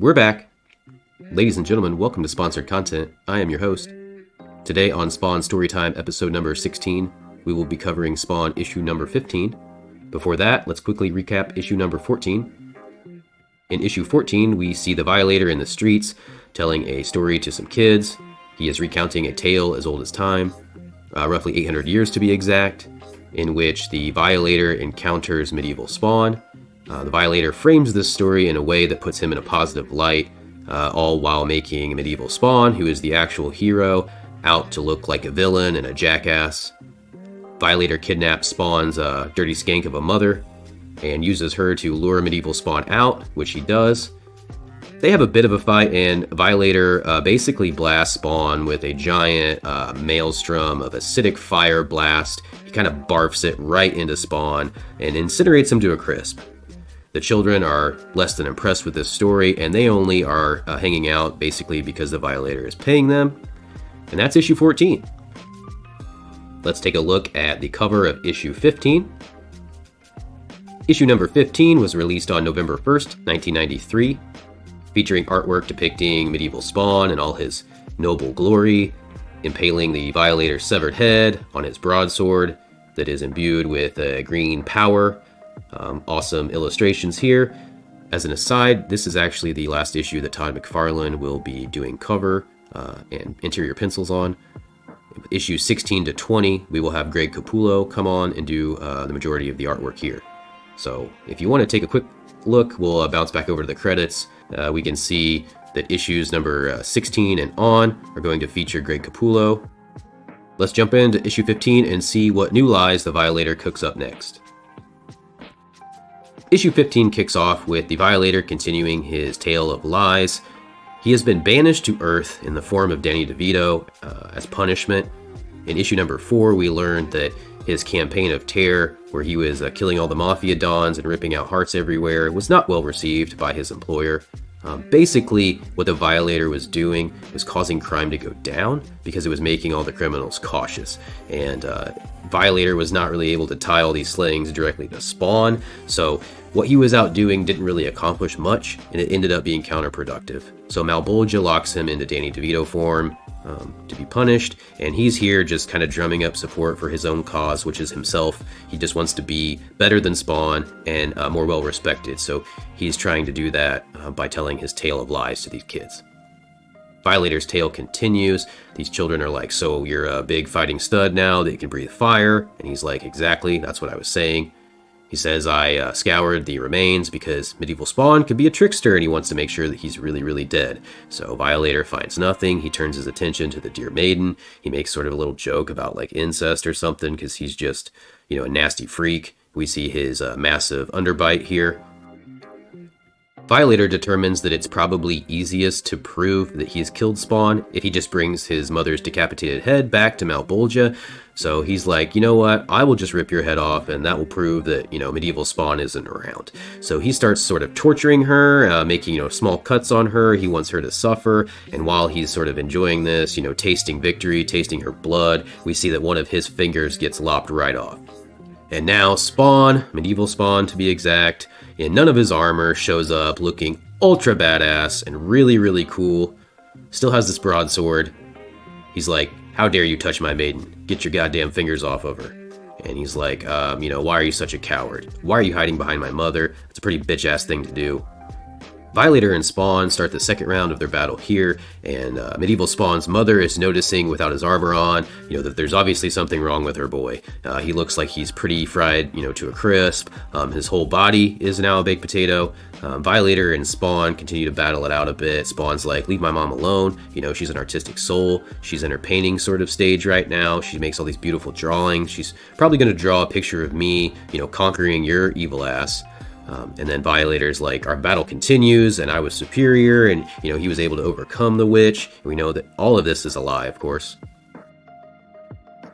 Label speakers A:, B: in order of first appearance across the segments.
A: We're back. Ladies and gentlemen, welcome to Sponsored Content. I am your host. Today on Spawn Storytime episode number 16, we will be covering Spawn issue number 15. Before that, let's quickly recap issue number 14. In issue 14, we see the Violator in the streets telling a story to some kids. He is recounting a tale as old as time, roughly 800 years to be exact, in which the Violator encounters medieval Spawn. The Violator frames this story in a way that puts him in a positive light, all while making medieval Spawn, who is the actual hero, out to look like a villain and a jackass. Violator kidnaps Spawn's dirty skank of a mother and uses her to lure medieval Spawn out, which he does. They have a bit of a fight, and Violator basically blasts Spawn with a giant maelstrom of acidic fire blast. He kind of barfs it right into Spawn and incinerates him to a crisp. The children are less than impressed with this story, and they only are hanging out basically because the Violator is paying them. And that's issue 14. Let's take a look at the cover of issue 15. Issue number 15 was released on November 1st, 1993, featuring artwork depicting medieval Spawn in all his noble glory, impaling the Violator's severed head on his broadsword that is imbued with green power. Awesome illustrations here. As an aside, this is actually the last issue that Todd McFarlane will be doing cover and interior pencils on. Issue 16 to 20, we will have Greg Capullo come on and do the majority of the artwork here. So if you want to take a quick look, we'll bounce back over to the credits. We can see that issues number 16 and on are going to feature Greg Capullo. Let's jump into issue 15 and see what new lies the Violator cooks up next. Issue 15 kicks off with the Violator continuing his tale of lies. He has been banished to Earth in the form of Danny DeVito as punishment. In issue number 4, we learned that his campaign of terror, where he was killing all the Mafia Dons and ripping out hearts everywhere, was not well received by his employer. Basically, what the Violator was doing was causing crime to go down because it was making all the criminals cautious. And Violator was not really able to tie all these slings directly to Spawn, so what he was out doing didn't really accomplish much, and it ended up being counterproductive. So Malebolgia locks him into Danny DeVito form to be punished, and he's here just kind of drumming up support for his own cause, which is himself. He just wants to be better than Spawn and more well respected, so he's trying to do that by telling his tale of lies to these kids. Violator's tale continues. These children are like, so you're a big fighting stud now that you can breathe fire? And he's like, exactly, that's what I was saying. He says, I scoured the remains because medieval Spawn could be a trickster, and he wants to make sure that he's really, really dead. So Violator finds nothing. He turns his attention to the dear maiden. He makes sort of a little joke about like incest or something because he's just, a nasty freak. We see his massive underbite here. Violator determines that it's probably easiest to prove that he's killed Spawn if he just brings his mother's decapitated head back to Malebolgia. So he's like, you know what, I will just rip your head off, and that will prove that, medieval Spawn isn't around. So he starts sort of torturing her, making, small cuts on her. He wants her to suffer, and while he's sort of enjoying this, tasting victory, tasting her blood, we see that one of his fingers gets lopped right off. And now Spawn, medieval Spawn to be exact, in none of his armor, shows up looking ultra badass and really, really cool. Still has this broadsword. He's like, how dare you touch my maiden? Get your goddamn fingers off of her. And he's like, why are you such a coward? Why are you hiding behind my mother? It's a pretty bitch-ass thing to do. Violator and Spawn start the second round of their battle here, and medieval Spawn's mother is noticing without his armor on, that there's obviously something wrong with her boy. He looks like he's pretty fried, to a crisp. His whole body is now a baked potato. Violator and Spawn continue to battle it out a bit. Spawn's like, leave my mom alone. She's an artistic soul. She's in her painting sort of stage right now. She makes all these beautiful drawings. She's probably going to draw a picture of me, conquering your evil ass. And then Violator's like, our battle continues, and I was superior, and, he was able to overcome the witch. We know that all of this is a lie, of course.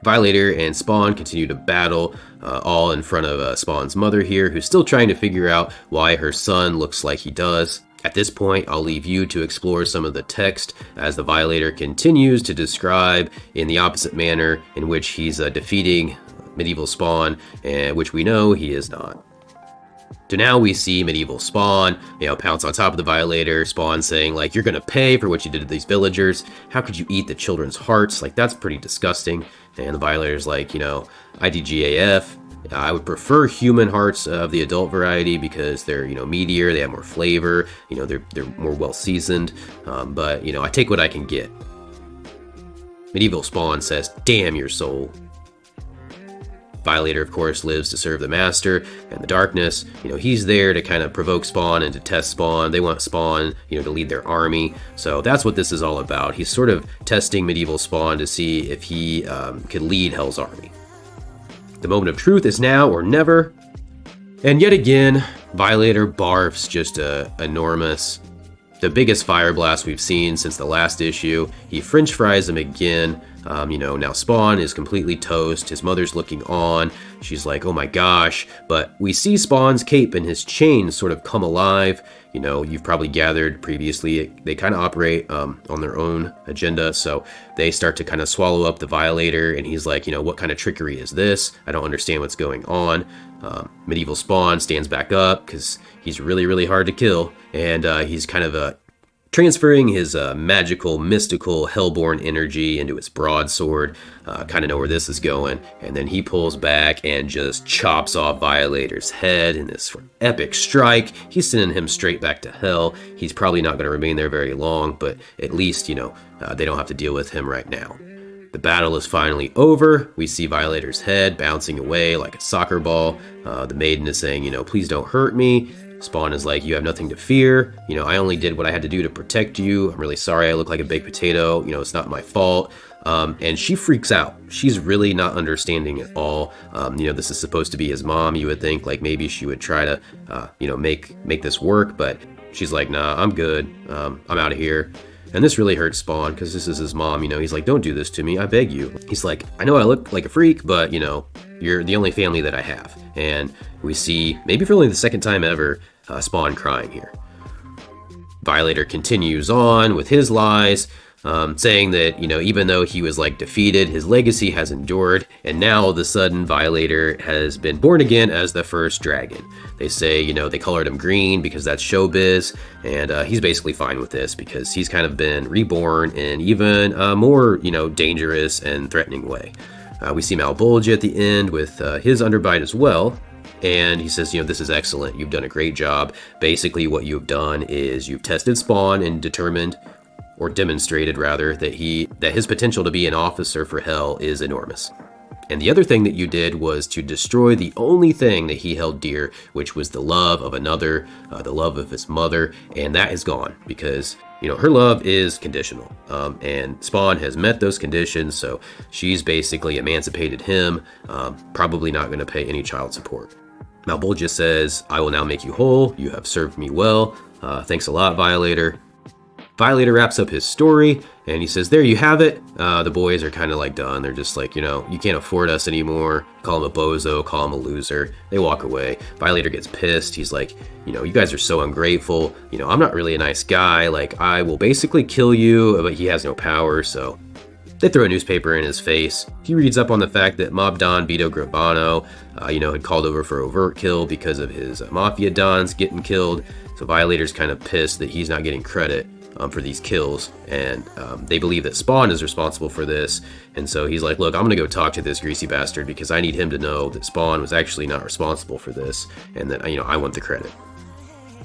A: Violator and Spawn continue to battle, all in front of Spawn's mother here, who's still trying to figure out why her son looks like he does. At this point, I'll leave you to explore some of the text as the Violator continues to describe in the opposite manner in which he's defeating medieval Spawn, and which we know he is not. So now we see medieval Spawn, pounce on top of the Violator. Spawn saying, like, you're gonna pay for what you did to these villagers. How could you eat the children's hearts? Like, that's pretty disgusting. And the Violator's like, IDGAF. I would prefer human hearts of the adult variety because they're, meatier, they have more flavor, they're more well seasoned. But I take what I can get. Medieval Spawn says, damn your soul. Violator, of course, lives to serve the Master and the Darkness. He's there to kind of provoke Spawn and to test Spawn. They want Spawn, to lead their army. So that's what this is all about. He's sort of testing Medieval Spawn to see if he could lead Hell's army. The moment of truth is now or never. And yet again, Violator barfs just the biggest fire blast we've seen since the last issue. He french fries him again. Now Spawn is completely toast. His mother's looking on. She's like, oh my gosh. But we see Spawn's cape and his chains sort of come alive. You've probably gathered previously, they kind of operate on their own agenda. So they start to kind of swallow up the Violator. And he's like, what kind of trickery is this? I don't understand what's going on. Medieval Spawn stands back up because he's really, really hard to kill. And he's kind of transferring his magical, mystical, hellborn energy into his broadsword. Kind of know where this is going. And then he pulls back and just chops off Violator's head in this epic strike. He's sending him straight back to hell. He's probably not going to remain there very long, but at least, they don't have to deal with him right now. The battle is finally over. We see Violator's head bouncing away like a soccer ball. The maiden is saying, please don't hurt me. Spawn is like, you have nothing to fear. I only did what I had to do to protect you. I'm really sorry I look like a baked potato. It's not my fault. And she freaks out. She's really not understanding at all. This is supposed to be his mom. You would think like maybe she would try to, make this work. But she's like, nah, I'm good. I'm out of here. And this really hurts Spawn because this is his mom. He's like, don't do this to me. I beg you. He's like, I know I look like a freak, but, you're the only family that I have. And we see, maybe for only the second time ever, Spawn crying here. Violator continues on with his lies, saying that, even though he was like defeated, his legacy has endured. And now all of a sudden, Violator has been born again as the first dragon. They say, they colored him green because that's showbiz. And he's basically fine with this because he's kind of been reborn in even a more, dangerous and threatening way. We see Malebolgia at the end with his underbite as well. And he says, this is excellent. You've done a great job. Basically, what you've done is you've tested Spawn and determined, or demonstrated rather, that his potential to be an officer for Hell is enormous. And the other thing that you did was to destroy the only thing that he held dear, which was the love of another, the love of his mother, and that is gone because, her love is conditional. And Spawn has met those conditions, so she's basically emancipated him, probably not going to pay any child support. Malebolgia says, I will now make you whole. You have served me well. Thanks a lot, Violator. Violator wraps up his story, and he says, there you have it. The boys are kind of like done. They're just like, you can't afford us anymore. Call him a bozo, call him a loser. They walk away. Violator gets pissed. He's like, you guys are so ungrateful. I'm not really a nice guy. Like, I will basically kill you, but he has no power, so... They throw a newspaper in his face. He reads up on the fact that Mob Don Vito Gravano, had called over for overt kill because of his Mafia Dons getting killed. So Violator's kind of pissed that he's not getting credit for these kills. And they believe that Spawn is responsible for this. And so he's like, look, I'm going to go talk to this greasy bastard because I need him to know that Spawn was actually not responsible for this. And that, I want the credit.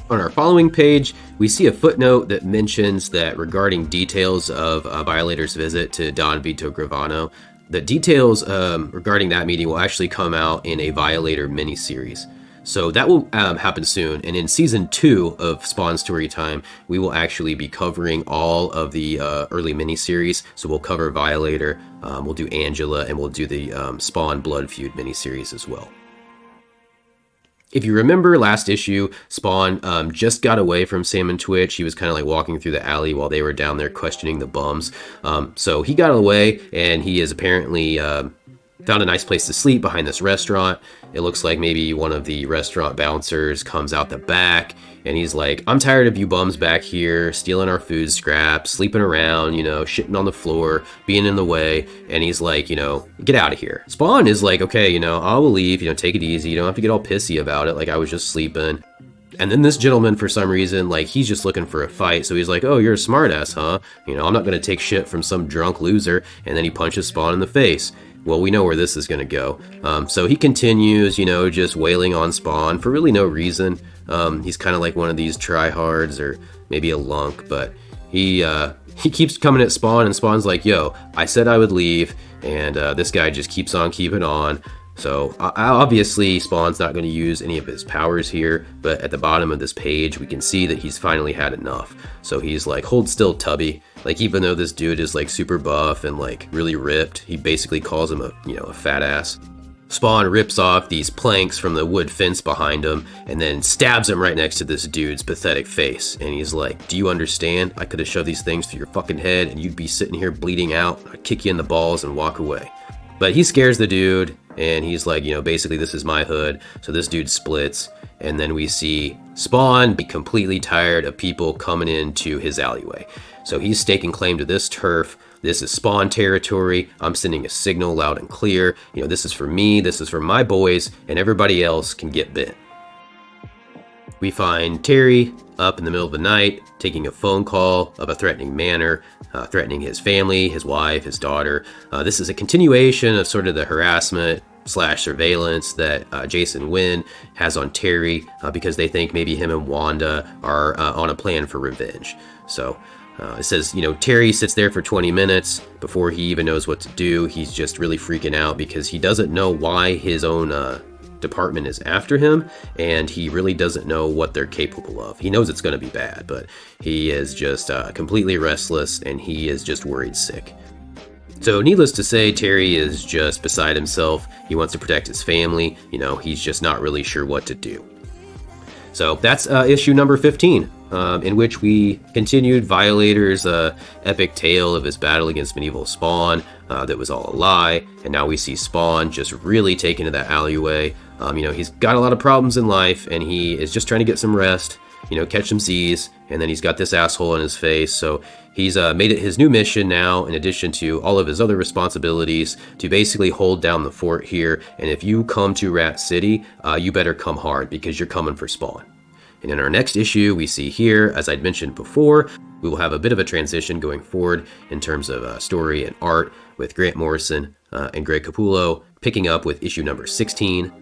A: On our following page, we see a footnote that mentions that regarding details of Violator's visit to Don Vito Gravano, the details regarding that meeting will actually come out in a Violator miniseries. So that will happen soon. And in season 2 of Spawn Storytime, we will actually be covering all of the early miniseries. So we'll cover Violator, we'll do Angela, and we'll do the Spawn Blood Feud miniseries as well. If you remember last issue, Spawn just got away from Sam and Twitch. He was kind of like walking through the alley while they were down there questioning the bums. So he got away, and he is apparently Found a nice place to sleep behind this restaurant. It looks like maybe one of the restaurant bouncers comes out the back and he's like, I'm tired of you bums back here stealing our food scraps, sleeping around, shitting on the floor, being in the way. And he's like, get out of here. Spawn is like, okay, I will leave, take it easy. You don't have to get all pissy about it. Like, I was just sleeping. And then this gentleman, for some reason, like, he's just looking for a fight. So he's like, oh, you're a smartass, huh? I'm not going to take shit from some drunk loser. And then he punches Spawn in the face. Well, we know where this is going to go. So he continues, just wailing on Spawn for really no reason. He's kind of like one of these tryhards or maybe a lunk, but he keeps coming at Spawn, and Spawn's like, yo, I said I would leave, and this guy just keeps on keeping on. So obviously Spawn's not going to use any of his powers here, but at the bottom of this page we can see that he's finally had enough. So he's like, hold still, Tubby. Like, even though this dude is like super buff and like really ripped, he basically calls him a fat ass. Spawn rips off these planks from the wood fence behind him and then stabs him right next to this dude's pathetic face. And he's like, do you understand? I could have shoved these things through your fucking head and you'd be sitting here bleeding out. I'd kick you in the balls and walk away. But he scares the dude, and he's like, basically this is my hood. So this dude splits, and then we see Spawn be completely tired of people coming into his alleyway. So he's staking claim to this turf. This is Spawn territory. I'm sending a signal loud and clear. This is for me, this is for my boys, and everybody else can get bit. We find Terry up in the middle of the night, taking a phone call of a threatening manner, threatening his family, his wife, his daughter. This is a continuation of sort of the harassment / surveillance that Jason Wynn has on Terry because they think maybe him and Wanda are on a plan for revenge. So it says, Terry sits there for 20 minutes before he even knows what to do. He's just really freaking out because he doesn't know why his own department is after him, and he really doesn't know what they're capable of. He knows it's going to be bad, but he is just completely restless, and he is just worried sick. So needless to say, Terry is just beside himself. He wants to protect his family. He's just not really sure what to do. So that's issue number 15, in which we continued Violator's epic tale of his battle against medieval Spawn that was all a lie, and now we see Spawn just really taken to that alleyway. He's got a lot of problems in life, and he is just trying to get some rest, catch some Z's, and then he's got this asshole in his face. So he's made it his new mission now, in addition to all of his other responsibilities, to basically hold down the fort here. And if you come to Rat City, you better come hard, because you're coming for Spawn. And in our next issue, we see here, as I'd mentioned before, we will have a bit of a transition going forward in terms of story and art, with Grant Morrison and Greg Capullo picking up with issue number 16.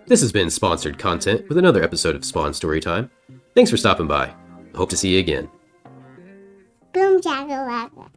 A: This has been sponsored content with another episode of Spawn Storytime. Thanks for stopping by. Hope to see you again.
B: Boom, Jackalaka.